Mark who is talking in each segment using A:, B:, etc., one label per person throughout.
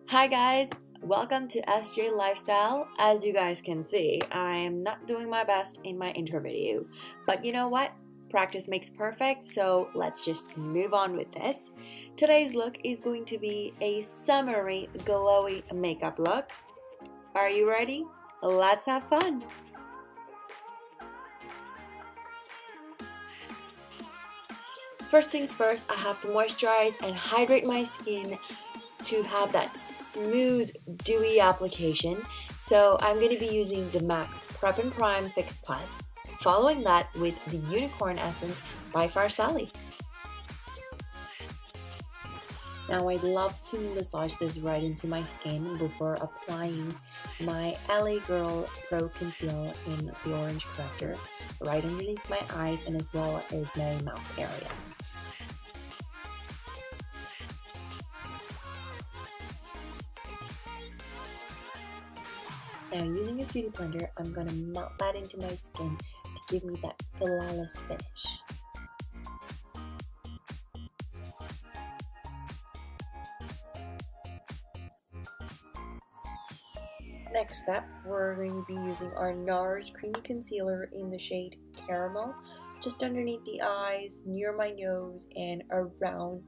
A: Hi guys, welcome to SJ Lifestyle. As you guys can see, I am not doing my best in my intro video, but you know what? Practice makes perfect, so let's just move on with this. Today's look is going to be a summery, glowy makeup look. Are you ready? Let's have fun! First things first, I have to moisturize and hydrate my skin to have that smooth, dewy application. So I'm going to be using the MAC Prep and Prime Fix Plus, following that with the Unicorn Essence by Farsali. Now I'd love to massage this right into my skin before applying my LA Girl Pro Conceal in the orange corrector right underneath my eyes and as well as my mouth area. Now using a beauty blender, I'm going to melt that into my skin to give me that flawless finish. Next step, we're going to be using our NARS Creamy Concealer in the shade Caramel, just underneath the eyes, near my nose, and around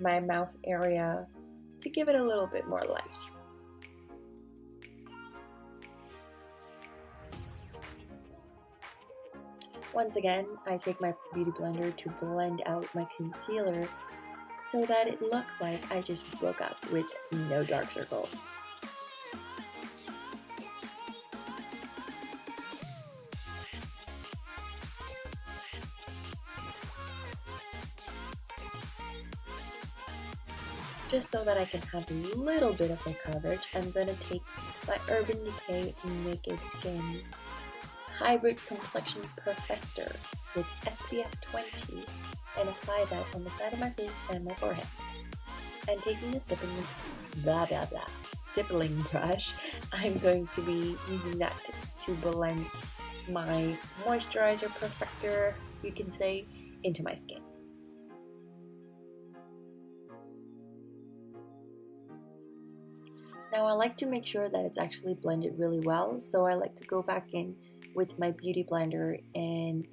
A: my mouth area to give it a little bit more life. Once again, I take my beauty blender to blend out my concealer so that it looks like I just woke up with no dark circles. Just so that I can have a little bit of a coverage, I'm going to take my Urban Decay Naked Skin Hybrid Complexion Perfector with SPF 20 and apply that on the side of my face and my forehead. And taking the stippling brush, I'm going to be using that to blend my moisturizer perfector, you can say, into my skin. Now I like to make sure that it's actually blended really well, so I like to go back in with my beauty blender and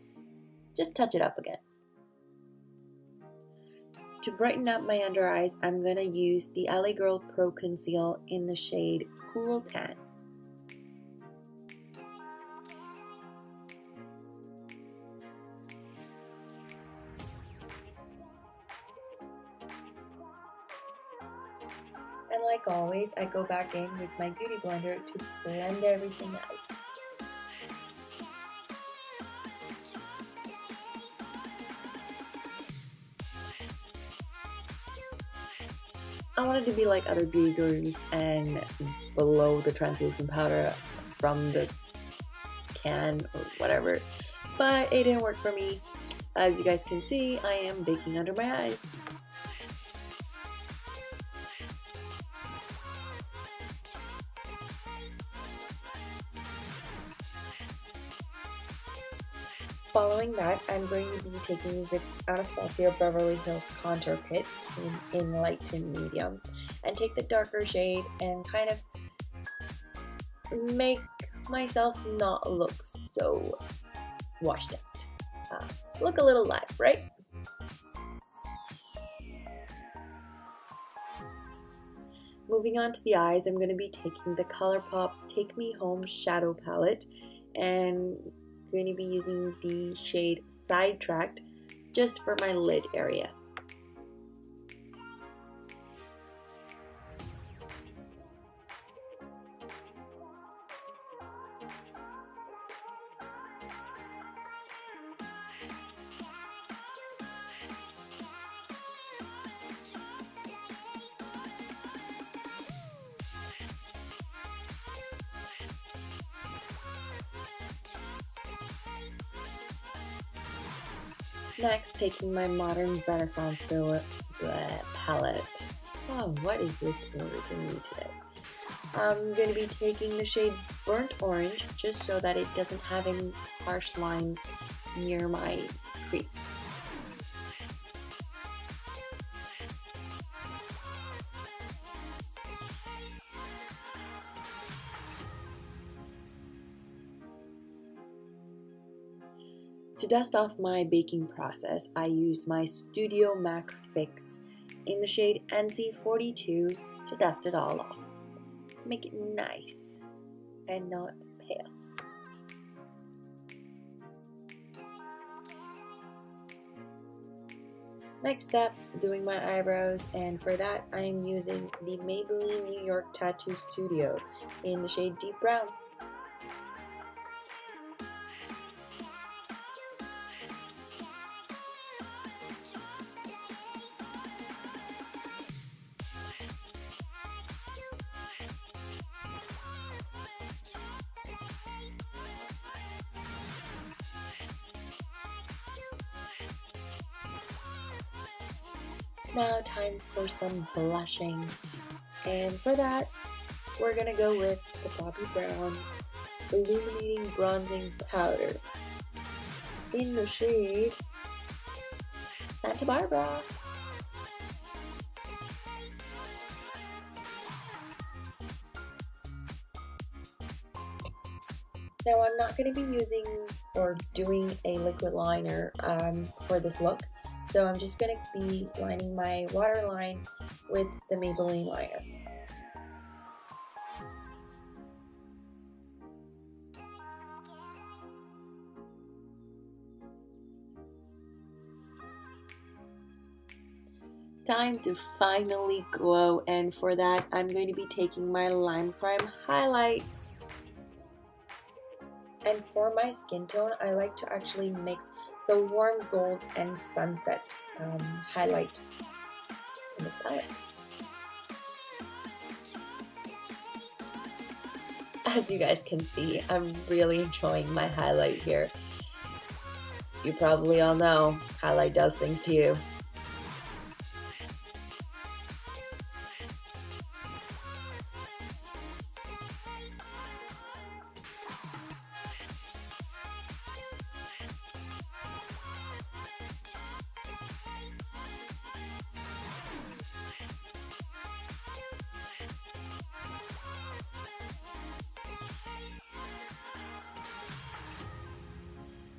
A: just touch it up again. To brighten up my under eyes, I'm going to use the LA Girl Pro Conceal in the shade Cool Tan. And like always, I go back in with my beauty blender to blend everything out. I wanted to be like other beauty gurus and blow the translucent powder from the can or whatever, but it didn't work for me. As you guys can see, I am baking under my eyes. Following that, I'm going to be taking the Anastasia Beverly Hills Contour Kit in light to medium and take the darker shade and kind of make myself not look so washed out. Look a little live, right? Moving on to the eyes, I'm going to be taking the ColourPop Take Me Home Shadow Palette and going to be using the shade Sidetracked just for my lid area. Next, taking my Modern Renaissance palette. Oh, what is with words in me today? I'm going to be taking the shade Burnt Orange just so that it doesn't have any harsh lines near my crease. To dust off my baking process, I use my Studio MAC Fix in the shade NC42 to dust it all off. Make it nice and not pale. Next step, doing my eyebrows, and for that I am using the Maybelline New York Tattoo Studio in the shade Deep Brown. Now time for some blushing, and for that we're gonna go with the Bobbi Brown Illuminating Bronzing Powder in the shade Santa Barbara. Now I'm not going to be using or doing a liquid liner for this look, so I'm just going to be lining my waterline with the Maybelline liner. Time to finally glow, and for that I'm going to be taking my Lime Crime highlights. And for my skin tone, I like to actually mix the warm gold and sunset highlight in this palette. As you guys can see, I'm really enjoying my highlight here. You probably all know highlight does things to you.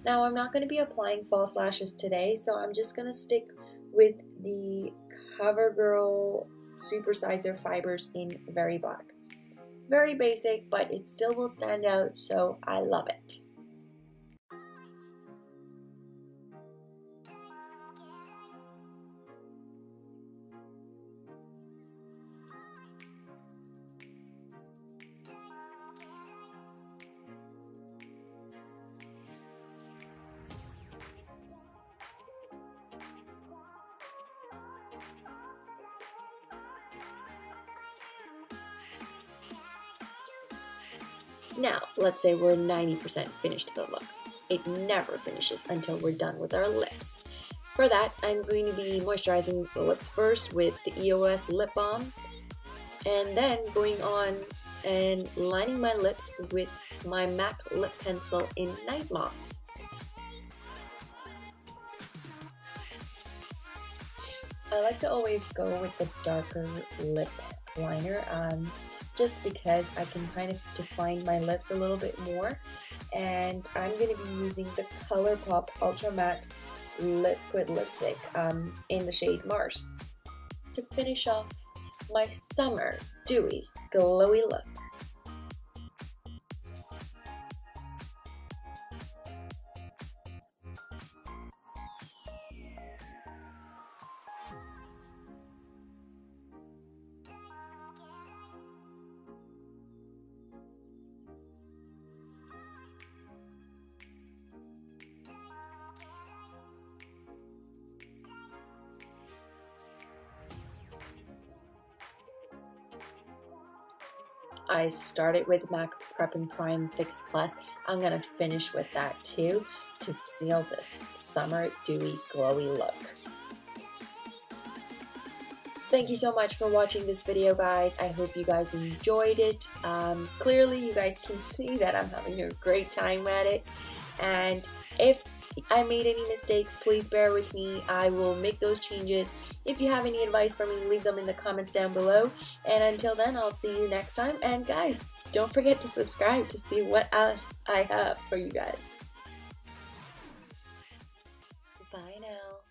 A: Now I'm not going to be applying false lashes today, so I'm just going to stick with the CoverGirl Supersizer Fibers in Very Black. Very basic, but it still will stand out, so I love it. Now, let's say we're 90% finished the look. It never finishes until we're done with our lips. For that, I'm going to be moisturizing the lips first with the EOS Lip Balm, and then going on and lining my lips with my MAC Lip Pencil in Night Moth. I like to always go with the darker lip liner, just because I can kind of define my lips a little bit more. And I'm going to be using the ColourPop Ultra Matte Liquid Lipstick in the shade Mars to finish off my summer dewy glowy look. I started with MAC Prep and Prime Fix Plus. I'm going to finish with that too to seal this summer dewy glowy look. Thank you so much for watching this video, guys. I hope you guys enjoyed it. Clearly you guys can see that I'm having a great time at it, and if I made any mistakes, please bear with me. I will make those changes. If you have any advice for me, leave them in the comments down below. And until then, I'll see you next time. And guys, don't forget to subscribe to see what else I have for you guys. Bye now.